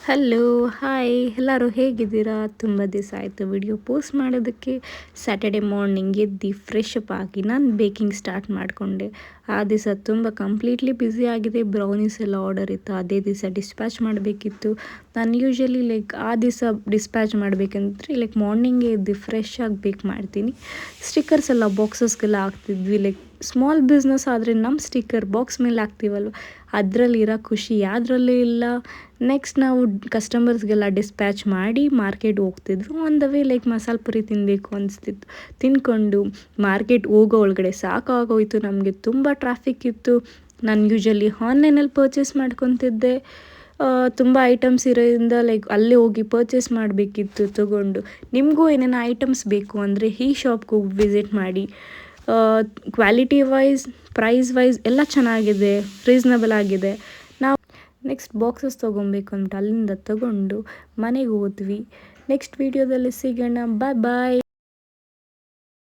Hello hi ಎಲ್ಲರೂ ಹೇಗಿದ್ದೀರಾ? ತುಂಬ ದಿವಸ ಆಯಿತು ವಿಡಿಯೋ ಪೋಸ್ಟ್ ಮಾಡೋದಕ್ಕೆ. ಸ್ಯಾಟರ್ಡೆ ಮಾರ್ನಿಂಗ್ ಎದ್ದು ಫ್ರೆಶ್ ಅಪ್ ಆಗಿ ನಾನು ಬೇಕಿಂಗ್ ಸ್ಟಾರ್ಟ್ ಮಾಡಿಕೊಂಡೆ. ಆ ದಿವಸ ತುಂಬ ಕಂಪ್ಲೀಟ್ಲಿ ಬ್ಯುಸಿ ಆಗಿದೆ. ಬ್ರೌನೀಸ್ ಎಲ್ಲ ಆರ್ಡರ್ ಇತ್ತು, ಅದೇ ದಿವಸ ಡಿಸ್ಪ್ಯಾಚ್ ಮಾಡಬೇಕಿತ್ತು. ನಾನು ಯೂಶ್ವಲಿ ಆ ದಿವಸ ಡಿಸ್ಪ್ಯಾಚ್ ಮಾಡಬೇಕಂದ್ರೆ ಮಾರ್ನಿಂಗೇ ಎದ್ದು ಫ್ರೆಶ್ ಆಗಿ ಬೇಕ್ ಮಾಡ್ತೀನಿ. ಸ್ಟಿಕ್ಕರ್ಸ್ ಎಲ್ಲ ಬಾಕ್ಸಸ್ಗೆಲ್ಲ ಹಾಕ್ತಿದ್ವಿ. ಸ್ಮಾಲ್ ಬಿಸ್ನೆಸ್ ಆದರೆ ನಮ್ಮ ಸ್ಟಿಕ್ಕರ್ ಬಾಕ್ಸ್ ಮೇಲೆ ಹಾಕ್ತೀವಲ್ವ, ಅದರಲ್ಲಿರೋ ಖುಷಿ ಯಾವುದ್ರಲ್ಲೂ ಇಲ್ಲ. ನೆಕ್ಸ್ಟ್ ನಾವು ಕಸ್ಟಮರ್ಸ್ಗೆಲ್ಲ ಡಿಸ್ಪ್ಯಾಚ್ ಮಾಡಿ ಮಾರ್ಕೆಟ್ ಹೋಗ್ತಿದ್ರು. ಆನ್ ದ ವೇ ಮಸಾಲೆ ಪುರಿ ತಿನ್ನಬೇಕು ಅನಿಸ್ತಿತ್ತು. ತಿಂದ್ಕೊಂಡು ಮಾರ್ಕೆಟ್ ಹೋಗೋ ಒಳಗಡೆ ಸಾಕಾಗೋಯಿತು ನಮಗೆ. ತುಂಬ ಟ್ರಾಫಿಕ್ ಇತ್ತು. ನಾನು ಯೂಶ್ವಲಿ ಆನ್ಲೈನಲ್ಲಿ ಪರ್ಚೇಸ್ ಮಾಡ್ಕೊತಿದ್ದೆ. ತುಂಬ ಐಟಮ್ಸ್ ಇರೋದ್ರಿಂದ ಅಲ್ಲೇ ಹೋಗಿ ಪರ್ಚೇಸ್ ಮಾಡಬೇಕಿತ್ತು ತೊಗೊಂಡು. ನಿಮಗೂ ಏನೇನು ಐಟಮ್ಸ್ ಬೇಕು ಅಂದರೆ ಈ ಶಾಪ್ಗೆ ಹೋಗಿ ವಿಸಿಟ್ ಮಾಡಿ. ಕ್ವಾಲಿಟಿ ವೈಸ್, ಪ್ರೈಸ್ ವೈಸ್ ಎಲ್ಲ ಚೆನ್ನಾಗಿದೆ, ರೀಸ್ನಬಲ್ ಆಗಿದೆ. ನೆಕ್ಸ್ಟ್ ಬಾಕ್ಸಸ್ ತೊಗೊಬೇಕು ಅಂದ್ಬಿಟ್ಟು ಅಲ್ಲಿಂದ ತೊಗೊಂಡು ಮನೆಗೆ ಹೋದ್ವಿ. ನೆಕ್ಸ್ಟ್ ವೀಡಿಯೋದಲ್ಲಿ ಸಿಗೋಣ. ಬಾಯ್ ಬಾಯ್.